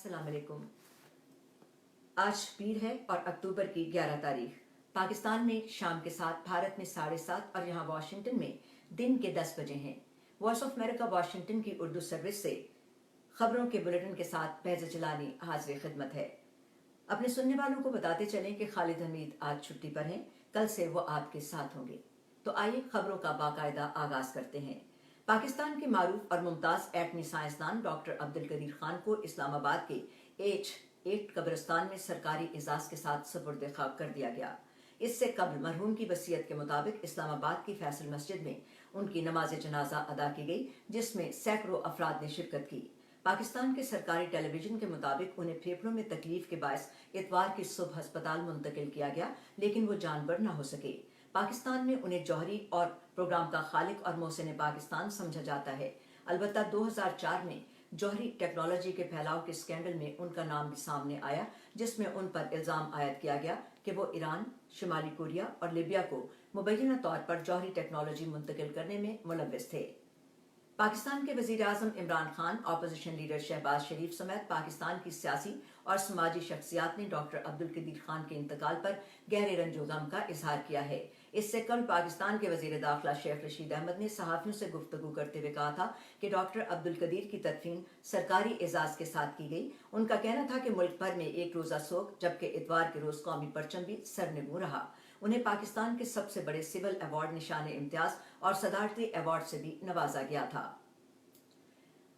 अस्सलाम वालेकुम। आज पीर है और अक्टूबर की 11 तारीख। पाकिस्तान में शाम के 7, भारत में 7:30 और यहाँ वाशिंगटन में दिन के 10 बजे हैं। वॉइस ऑफ अमेरिका वाशिंगटन की उर्दू सर्विस से खबरों के बुलेटिन के साथ महज जलानी हाजिर खिदमत है। अपने सुनने वालों को बताते चलें कि खालिद हमीद आज छुट्टी पर हैं, कल से वो आपके साथ होंगे। तो आइए खबरों का बाकायदा आगाज करते हैं। पाकिस्तान के मारूफ और मुमताज एटमी साइंसदान डॉक्टर अब्दुल कदीर खान को इस्लामाबाद के H8 कब्रिस्तान में सरकारी एजाज के साथ सुपुर्द खाक कर दिया गया। इससे कबल मरहूम की वसीयत के मुताबिक इस्लामाबाद की फैसल मस्जिद में उनकी नमाज जनाजा अदा की गई, जिसमें सैकड़ों अफराद ने शिरकत की। पाकिस्तान के सरकारी टेलीविजन के मुताबिक उन्हें फेफड़ों में तकलीफ के बायस इतवार की सुबह अस्पताल मुंतकिल किया गया, लेकिन वो जानबर न हो सके। पाकिस्तान में उन्हें जौहरी और प्रोग्राम का खालिक और मोहसिन पाकिस्तान समझा जाता है। अलबत्ता 2004 में जौहरी टेक्नोलॉजी के फैलाव के स्कैंडल में उनका नाम भी सामने आया, जिसमें उन पर इल्जाम आयद किया गया कि वो ईरान, शिमाली कोरिया और लीबिया को मुबैना तौर पर जौहरी टेक्नोलॉजी मुंतकिल करने में मुलव्विस थे। पाकिस्तान के वजीर आजम इमरान खान, अपोजिशन लीडर शहबाज शरीफ समेत पाकिस्तान की सियासी और समाजी शख्सियात ने डॉक्टर अब्दुल कदीर खान के इंतकाल पर गहरे रंजो गम का इजहार किया है। इससे कल पाकिस्तान के वजीर दाखिला शेख रशीद अहमद ने सहाफियों से गुफ्तगू करते हुए कहा था कि डॉक्टर अब्दुल कदीर की तदफीन सरकारी एजाज के साथ की गई। उनका कहना था कि मुल्क भर में एक रोजा सोग, जबकि इतवार के रोज कौमी परचम भी सरनगू रहा। उन्हें पाकिस्तान के सबसे बड़े सिविल अवार्ड निशान इम्तियाज और सदारती अवार्ड से भी नवाजा गया था।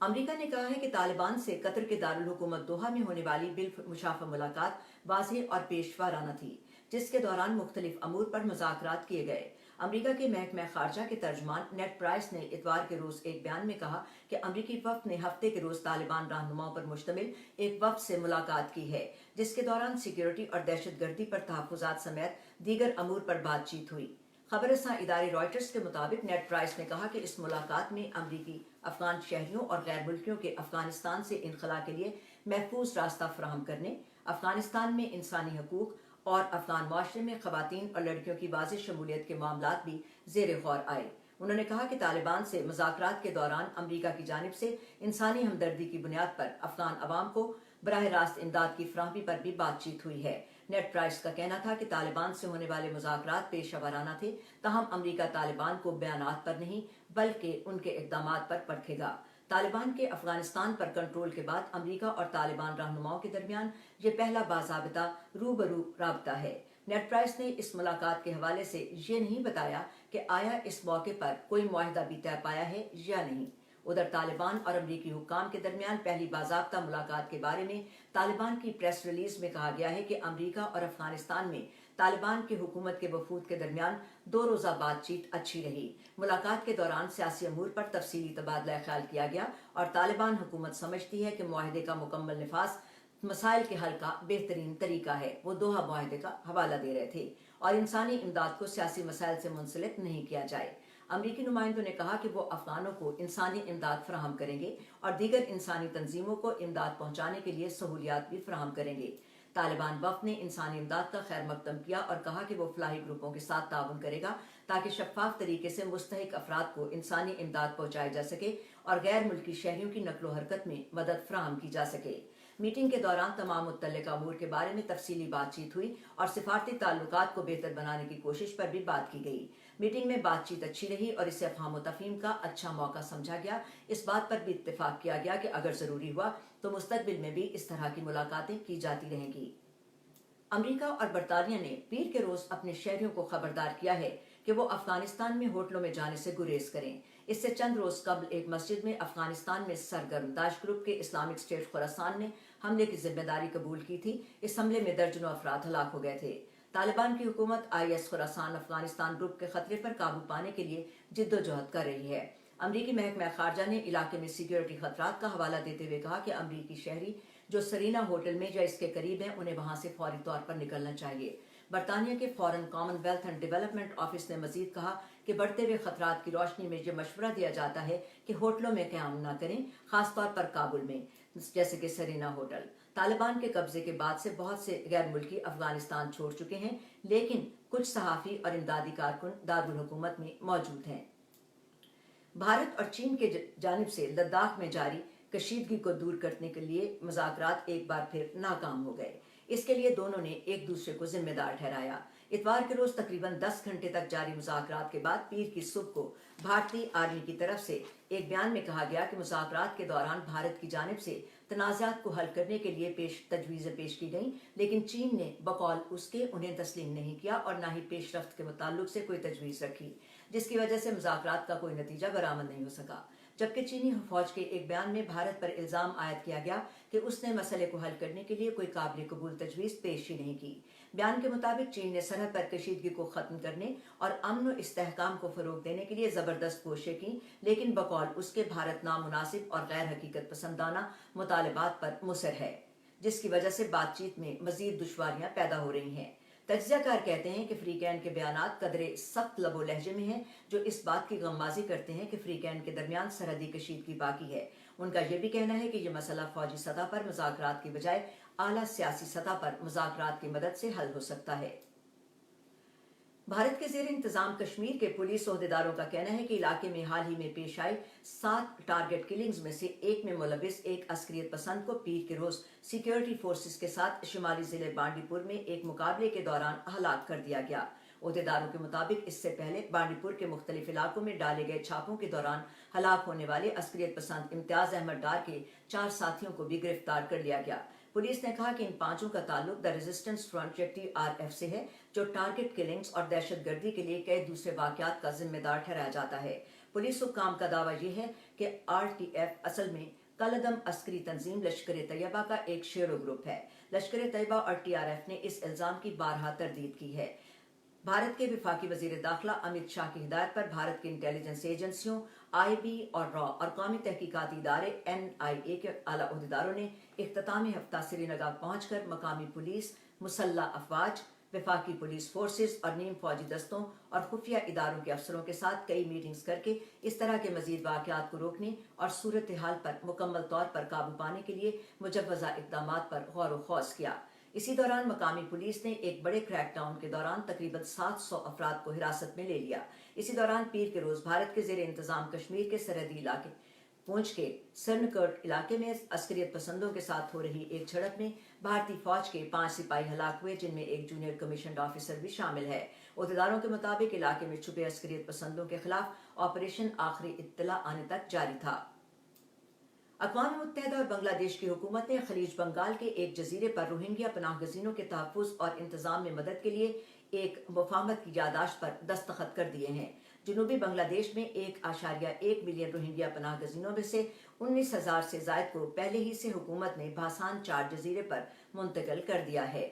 अमेरिका ने कहा है कि तालिबान से कतर के दारुल हुकूमत दोहा में होने वाली बिल मुशाफा मुलाकात वाज़ेह और पेशवाराना थी, जिसके दौरान मुख्तलिफ अमूर पर मुज़ाकरात किए गए। अमेरिका के महकमा खारजा के तर्जमान नेड प्राइस ने इतवार के रोज एक बयान में कहा कि अमेरिकी वफ्द ने हफ्ते के रोज तालिबान रहनुमाओं पर मुश्तमिल एक वफ्द से मुलाकात की है, जिसके दौरान सिक्योरिटी और दहशतगर्दी पर तहफ़्फ़ुज़ात समेत दीगर अमूर पर बातचीत हुई। खबरसां इदारे रॉयटर्स के मुताबिक नेड प्राइस ने कहा कि इस मुलाकात में अमरीकी अफगान शहरियों और गैर मुल्कियों के अफगानिस्तान से इनखला के लिए महफूज रास्ता फराहम करने, अफगानिस्तान में इंसानी हकूक और अफगान माशरे में खवातीन और लड़कियों की वाज़ेह शमूलियत के मामलात भी ज़ेर गौर आए। उन्होंने कहा कि तालिबान से मुज़ाकरात के दौरान अमरीका की जानिब से इंसानी हमदर्दी की बुनियाद पर अफगान अवाम को बराह रास्त इमदाद की फ्राहमी पर भी बातचीत हुई है। नेड प्राइस का कहना था कि तालिबान से होने वाले मुज़ाकरात पेशेवराना थे, तहम अमरीका तालिबान को बयानात पर नहीं बल्कि उनके इक़दामात पर परखेगा। तालिबान के अफगानिस्तान पर कंट्रोल के बाद अमरीका और तालिबान रहनुमाओं के दरमियान ये पहला बाज़ाबिता रूबरू राबता है। नेड प्राइस ने इस मुलाकात के हवाले से ये नहीं बताया कि आया इस मौके पर कोई मुआहिदा भी तय पाया है या नहीं। उधर तालिबान और अमरीकी हुक्काम के दरमियान पहली बाज़ाब्ता मुलाकात के बारे में तालिबान की प्रेस रिलीज में कहा गया है कि अमरीका और अफगानिस्तान में तालिबान की हुकूमत के वफूद के दरमियान 2 रोज़ा बातचीत अच्छी रही। मुलाकात के दौरान सियासी अमूर पर तफसीली तबादला ख्याल किया गया और तालिबान हुकूमत समझती है कि मुआहिदे का मुकम्मल निफाज मसाइल के हल का बेहतरीन तरीका है। वो दोहा मुआहिदे का हवाला दे रहे थे और इंसानी इमदाद को सियासी मसाइल से मुंसलिक नहीं किया जाए। अमरीकी नुमाइंदों ने कहा कि वो अफगानों को इंसानी इमदाद फराहम करेंगे और दीगर इंसानी तंजीमों को इमदाद पहुंचाने के लिए सहूलियात भी फराहम करेंगे। तालिबान वफ्द ने इंसानी इमदाद का खैर मकदम किया और कहा कि वो फलाही ग्रुपों के साथ ताउन करेगा ताकि शफाफ तरीके से मुस्तहिक अफराद को इंसानी इमदाद पहुंचाई जा सके और गैर मुल्की शहरियों की नकलो हरकत में मदद फराहम की जा सके। मीटिंग के दौरान तमाम मुत्तल्लिका अमूर के बारे में तफसीली बातचीत हुई और सिफारती ताल्लुकात को बेहतर बनाने की कोशिश पर भी बात की गई। मीटिंग में बातचीत अच्छी रही और इसे अफहाम तफहीम का अच्छा मौका समझा गया। इस बात पर भी इत्तेफाक किया गया कि अगर जरूरी हुआ तो मुस्तकबिल में भी इस तरह की मुलाकातें की जाती रहेंगी। अमेरिका और बरतानिया ने पीर के रोज अपने शहरियों को खबरदार किया है कि वो अफगानिस्तान में होटलों में जाने से गुरेज करें। इससे चंद रोज कबल एक मस्जिद में अफगानिस्तान में सरगर्म दाइश ग्रुप के इस्लामिक स्टेट खुरासान ने हमले की जिम्मेदारी कबूल की थी। इस हमले में दर्जनों अफराद हलाक हो गए थे। तालिबान की हुकूमत IS खुरासान अफगानिस्तान ग्रुप के खतरे पर काबू पाने के लिए जिद्दोजहद कर रही है। अमरीकी महकमा खारजा ने इलाके में सिक्योरिटी खतरात का हवाला देते हुए कहा कि अमरीकी शहरी जो सरीना होटल में या इसके करीब हैं, उन्हें वहां से फौरी तौर पर निकलना चाहिए। बरतानिया के foreign Commonwealth and development office ने मजीद कहा कि बढ़ते हुए खतरात की रोशनी में ये मशवरा दिया जाता है कि होटलों में क़याम न करें, खासतौर पर काबुल में, जैसे कि सरीना होटल। तालिबान के कब्जे के बाद से बहुत से गैर मुल्की अफगानिस्तान छोड़ चुके हैं, लेकिन कुछ सहाफ़ी और इमदादी कारकुन दारुल हुकूमत में मौजूद हैं। भारत और चीन के जानिब से लद्दाख में जारी کشیدگی کو دور کرنے کے لیے مذاکرات ایک بار پھر ناکام ہو گئے۔ اس کے لیے دونوں نے ایک دوسرے کو ذمہ دار ٹھہرایا۔ اتوار کے روز تقریباً 10 گھنٹے تک جاری مذاکرات کے بعد پیر کی صبح کو بھارتی آرمی کی طرف سے ایک بیان میں کہا گیا کہ مذاکرات کے دوران بھارت کی جانب سے تنازعات کو حل کرنے کے لیے تجویزیں پیش کی گئیں، لیکن چین نے بقول اس کے انہیں تسلیم نہیں کیا اور نہ ہی پیش رفت کے متعلق سے کوئی تجویز رکھی، جس کی وجہ سے مذاکرات کا کوئی نتیجہ برآمد نہیں ہو سکا۔ جبکہ چینی فوج کے ایک بیان میں بھارت پر الزام عائد کیا گیا کہ اس نے مسئلے کو حل کرنے کے لیے کوئی قابل قبول تجویز پیش ہی نہیں کی۔ بیان کے مطابق چین نے سرحد پر کشیدگی کو ختم کرنے اور امن و استحکام کو فروغ دینے کے لیے زبردست کوششیں کی، لیکن بقول اس کے بھارت نامناسب اور غیر حقیقت پسندانہ مطالبات پر مصر ہے، جس کی وجہ سے بات چیت میں مزید دشواریاں پیدا ہو رہی ہیں۔ تجزیہ کار کہتے ہیں کہ فریقین کے بیانات قدرے سخت لب و لہجے میں ہیں، جو اس بات کی غمازی کرتے ہیں کہ فریقین کے درمیان سرحدی کشیدگی باقی ہے۔ ان کا یہ بھی کہنا ہے کہ یہ مسئلہ فوجی سطح پر مذاکرات کی بجائے اعلیٰ سیاسی سطح پر مذاکرات کی مدد سے حل ہو سکتا ہے۔ بھارت کے زیر انتظام کشمیر کے پولیس عہدیداروں کا کہنا ہے کہ علاقے میں حال ہی میں پیش آئی 7 ٹارگٹ کلنگز میں سے ایک میں ملوث ایک عسکریت پسند کو پیر کے روز سیکیورٹی فورسز کے ساتھ شمالی ضلع بانڈی پور میں ایک مقابلے کے دوران ہلاک کر دیا گیا۔ عہدیداروں کے مطابق اس سے پہلے بانڈی پور کے مختلف علاقوں میں ڈالے گئے چھاپوں کے دوران ہلاک ہونے والے عسکریت پسند امتیاز احمد ڈار کے 4 ساتھیوں کو بھی گرفتار کر لیا گیا۔ پولیس نے کہا کہ ان 5 کا تعلق دی ریزسٹنس فرنٹ یا TRF سے ہے، جو ٹارگٹ کلنگز اور دہشت گردی کے لیے کئی دوسرے واقعات کا ذمہ دار ٹھہرایا جاتا ہے۔ پولیس حکام کا دعویٰ یہ ہے کہ RTF اصل میں کالعدم عسکری تنظیم لشکر طیبہ کا ایک شیڈو گروپ ہے۔ لشکر طیبہ اور TRF نے اس الزام کی بارہا تردید کی ہے۔ بھارت کے وفاقی وزیر داخلہ امت شاہ کی ہدایت پر بھارت کی انٹیلیجنس ایجنسیوں IB اور را اور قومی تحقیقاتی ادارے NIA کے اعلیٰ عہدیداروں نے اختتامی ہفتہ سری نگر پہنچ کر مقامی پولیس، مسلح افواج، وفاقی پولیس فورسز اور نیم فوجی دستوں اور خفیہ اداروں کے افسروں کے ساتھ کئی میٹنگز کر کے اس طرح کے مزید واقعات کو روکنے اور صورتحال پر مکمل طور پر قابو پانے کے لیے مجوزہ اقدامات پر غور و خوض کیا۔ اسی دوران مقامی پولیس نے ایک بڑے کریک ڈاؤن کے دوران تقریباً 700 افراد کو حراست میں لے لیا۔ اسی دوران پیر کے روز بھارت کے زیر انتظام کشمیر کے سرحدی علاقے پونچھ کے سرنکرٹ علاقے میں عسکریت پسندوں کے ساتھ ہو رہی ایک جھڑپ میں بھارتی فوج کے 5 سپاہی ہلاک ہوئے، جن میں ایک جونیئر کمیشنڈ آفیسر بھی شامل ہے۔ عہدیداروں کے مطابق علاقے میں چھپے عسکریت پسندوں کے خلاف آپریشن آخری اطلاع آنے تک جاری تھا۔ اقوام متحدہ اور بنگلہ دیش کی حکومت نے خلیج بنگال کے ایک جزیرے پر روہنگیا پناہ گزینوں کے تحفظ اور انتظام میں مدد کے لیے ایک مفاہمت کی یادداشت پر دستخط کر دیے ہیں۔ جنوبی بنگلہ دیش میں 1.1 ملین روہنگیا پناہ گزینوں میں سے 19,000 سے زائد کو پہلے ہی سے حکومت نے بھاسان 4 جزیرے پر منتقل کر دیا ہے۔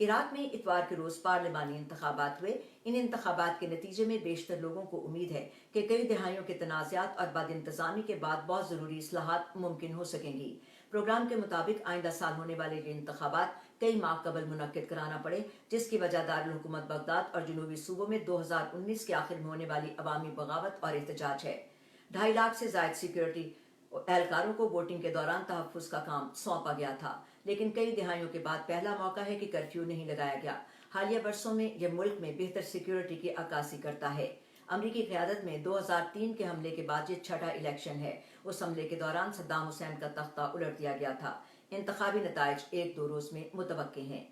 عراق میں اتوار کے روز پارلیمانی انتخابات ہوئے۔ ان انتخابات کے نتیجے میں بیشتر لوگوں کو امید ہے کہ کئی دہائیوں کے تنازعات اور بد انتظامی کے بعد بہت ضروری اصلاحات ممکن ہو سکیں گی۔ پروگرام کے مطابق آئندہ سال ہونے والے یہ انتخابات کئی ماہ قبل منعقد کرانا پڑے، جس کی وجہ دارالحکومت بغداد اور جنوبی صوبوں میں 2019 کے آخر میں ہونے والی عوامی بغاوت اور احتجاج ہے۔ 2.5 لاکھ سے زائد سیکیورٹی اہلکاروں کو ووٹنگ کے دوران تحفظ کا کام سونپا گیا تھا، لیکن کئی دہائیوں کے بعد پہلا موقع ہے کہ کرفیو نہیں لگایا گیا۔ حالیہ برسوں میں یہ ملک میں بہتر سیکیورٹی کی عکاسی کرتا ہے۔ امریکی قیادت میں 2003 کے حملے کے بعد یہ چھٹا الیکشن ہے۔ اس حملے کے دوران صدام حسین کا تختہ الٹ دیا گیا تھا۔ انتخابی نتائج 1-2 روز میں متوقع ہیں۔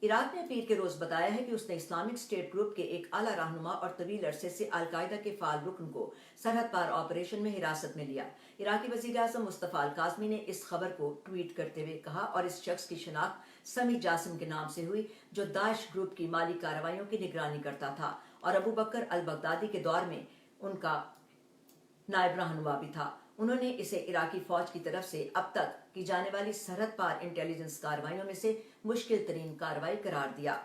عراق نے پیر کے روز بتایا ہے کہ اس نے اسلامک اسٹیٹ گروپ کے ایک اعلیٰ رہنما اور طویل عرصے سے القاعدہ کے فعال رکن کو سرحد پار آپریشن میں حراست میں لیا۔ عراقی وزیر اعظم مصطفیٰ الکاظمی نے اس خبر کو ٹویٹ کرتے ہوئے کہا اور اس شخص کی شناخت سمی جاسم کے نام سے ہوئی، جو داعش گروپ کی مالی کارروائیوں کی نگرانی کرتا تھا اور ابو بکر البغدادی کے دور میں ان کا نائب رہنما بھی تھا۔ انہوں نے اسے عراقی فوج کی طرف سے اب تک کی جانے والی سرحد پار انٹیلیجنس کارروائیوں میں سے مشکل ترین کارروائی قرار دیا۔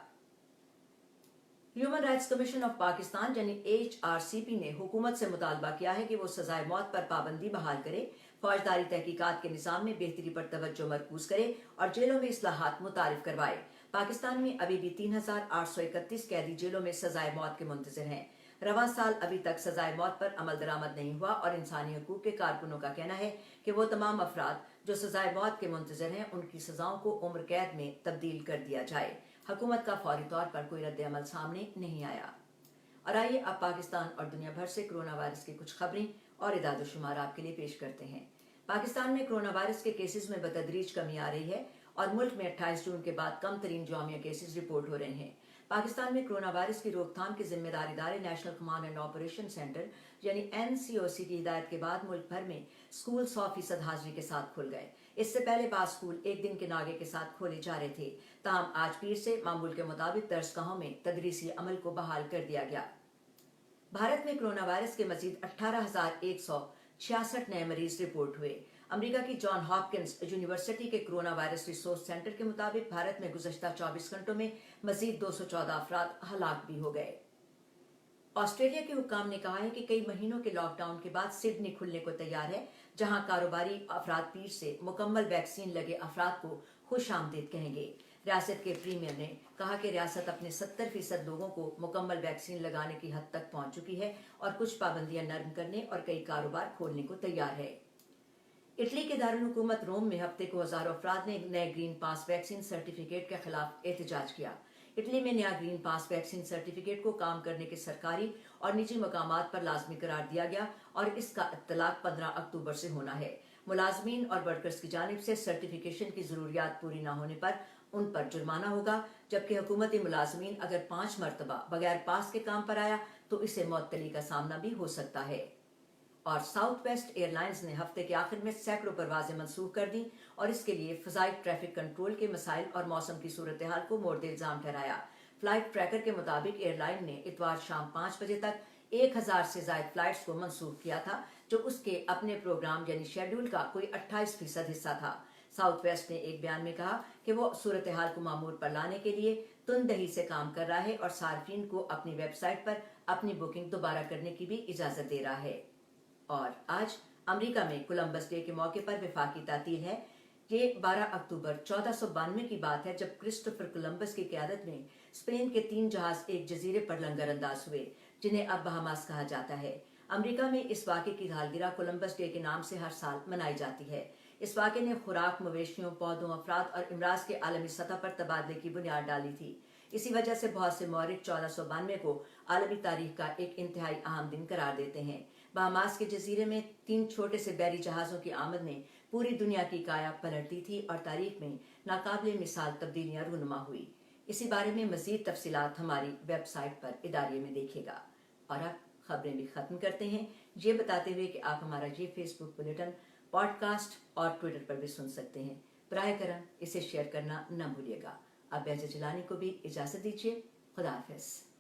Human rights commission of Pakistan یعنی HRCP نے حکومت سے مطالبہ کیا ہے کہ وہ سزائے موت پر پابندی بحال کرے، فوجداری تحقیقات کے نظام میں بہتری پر توجہ مرکوز کرے اور جیلوں میں اصلاحات متعارف کروائے۔ پاکستان میں ابھی بھی 3,831 قیدی جیلوں میں سزائے موت کے منتظر ہیں۔ رواں سال ابھی تک سزائے موت پر عمل درآمد نہیں ہوا اور انسانی حقوق کے کارکنوں کا کہنا ہے کہ وہ تمام افراد جو سزائے موت کے منتظر ہیں ان کی سزاؤں کو عمر قید میں تبدیل کر دیا جائے۔ حکومت کا فوری طور پر کوئی رد عمل سامنے نہیں آیا۔ اور آئیے اب پاکستان اور دنیا بھر سے کرونا وائرس کی کچھ خبریں اور اعداد و شمار آپ کے لیے پیش کرتے ہیں۔ पाकिस्तान में कोरोना वायरस के केसेस में बतदरीज कमी आ रही है और मुल्क में 28 जून के बाद कम तरीन जामिया केसेस रिपोर्ट हो रहे हैं। पाकिस्तान में कोरोना वायरस की रोकथाम के जिम्मेदार इदारे national command and operation centre यानी NCOC की हिदायत के बाद मुल्क भर में स्कूल 100% हाजिरी के साथ खुल गए। इससे पहले बाद स्कूल एक दिन के नागे के साथ खोले जा रहे थे। ताहम आज पीर से मामूल के मुताबिक दरसगाहों में तदरीसी अमल को बहाल कर दिया गया। भारत में कोरोना वायरस के मजीद 18,166 नए मरीज रिपोर्ट हुए। अमेरिका की जॉन हॉपकिंस यूनिवर्सिटी के कोरोना वायरस रिसोर्स सेंटर के मुताबिक भारत में गुज़श्ता 24 घंटों में मजीद 214 अफराद हलाक भी हो गए। ऑस्ट्रेलिया के हुक्काम ने कहा है कि कई महीनों के लॉकडाउन के बाद सिडनी खुलने को तैयार है, जहां कारोबारी अफराद पीर से मुकम्मल वैक्सीन लगे अफराद को खुश आमदीद कहेंगे। रियासत के प्रीमियर ने कहा कि रियासत अपने 70% लोगों को मुकम्मल वैक्सीन लगाने की हद तक पहुंच चुकी है और कुछ पाबंदियां नरम करने और कई कारोबार खोलने को तैयार है। इटली के दारुल हुकूमत रोम में हफ्ते को हजारों अफराद ने नए ग्रीन पास वैक्सीन सर्टिफिकेट के खिलाफ एहतजाज किया। इटली में नया ग्रीन पास वैक्सीन सर्टिफिकेट को काम करने के सरकारी और निजी मकामात पर लाजमी करार दिया गया और इसका इत्तलाक 15 अक्टूबर से होना है। मुलाजमीन और वर्कर्स की जानिब से सर्टिफिकेशन की जरूरियात पूरी न होने पर उन पर जुर्माना होगा, जबकि हुकूमती मुलाजमीन अगर 5 मरतबा बगैर पास के काम पर आया तो इसे मुअत्तली का सामना भी हो सकता है। और साउथ वेस्ट एयरलाइंस ने हफ्ते के आखिर में सैकड़ों परवाजें मंसूख कर दी और इसके लिए फ़ज़ाई ट्रैफिक कंट्रोल के मसाइल और मौसम की सूरत हाल को मोर्द इल्जाम ठहराया। फ्लाइट ट्रैकर के मुताबिक एयरलाइन ने इतवार शाम 5 बजे तक 1000 से ज्यादा फ्लाइट्स को मंसूख किया था, जो उसके अपने प्रोग्राम यानी शेड्यूल का कोई 28% हिस्सा था। साउथ वेस्ट ने एक बयान में कहा कि वो सूरत हाल को मामूल पर लाने के लिए तुंदही से काम कर रहा है और सार्फिन को अपनी वेबसाइट पर अपनी बुकिंग दोबारा करने की भी इजाजत दे रहा है। और आज अमेरिका में कोलंबस डे के मौके पर वफाकी तातील है। ये 12 अक्टूबर 1492 की बात है, जब क्रिस्टोफर कोलंबस की क़यादत में स्पेन के 3 जहाज एक जजीरे पर लंगर अंदाज हुए, जिन्हें अब बहामास कहा जाता है। अमेरिका में इस वाक़े की सालगिरह कोलंबस डे के नाम से हर साल मनाई जाती है। इस वाक़े ने खुराक, मवेशियों, पौधों, अफराद और इमराज के आलमी सतह पर तबादले की बुनियाद डाली थी। इसी वजह से बहुत से मौरिख 1492 को आलमी तारीख का एक इंतहाई अहम दिन करार देते हैं। बहामास के जजीरे में 3 छोटे से बैरी जहाज़ों की आमद ने पूरी दुनिया की काया पलट दी थी और तारीख में नाकाबिले मिसाल तब्दीलियां रूनुमा हुई। इसी बारे में मजीद तफसीलात हमारी वेबसाइट पर इदारे में देखेगा। और अब खबरें भी खत्म करते हैं, ये बताते हुए कि आप हमारा ये फेसबुक बुलेटिन, पॉडकास्ट और ट्विटर पर भी सुन सकते हैं। बराए करम इसे शेयर करना न भूलिएगा। अब एजाज जिलानी को भी इजाजत दीजिए। खुदा हाफिज।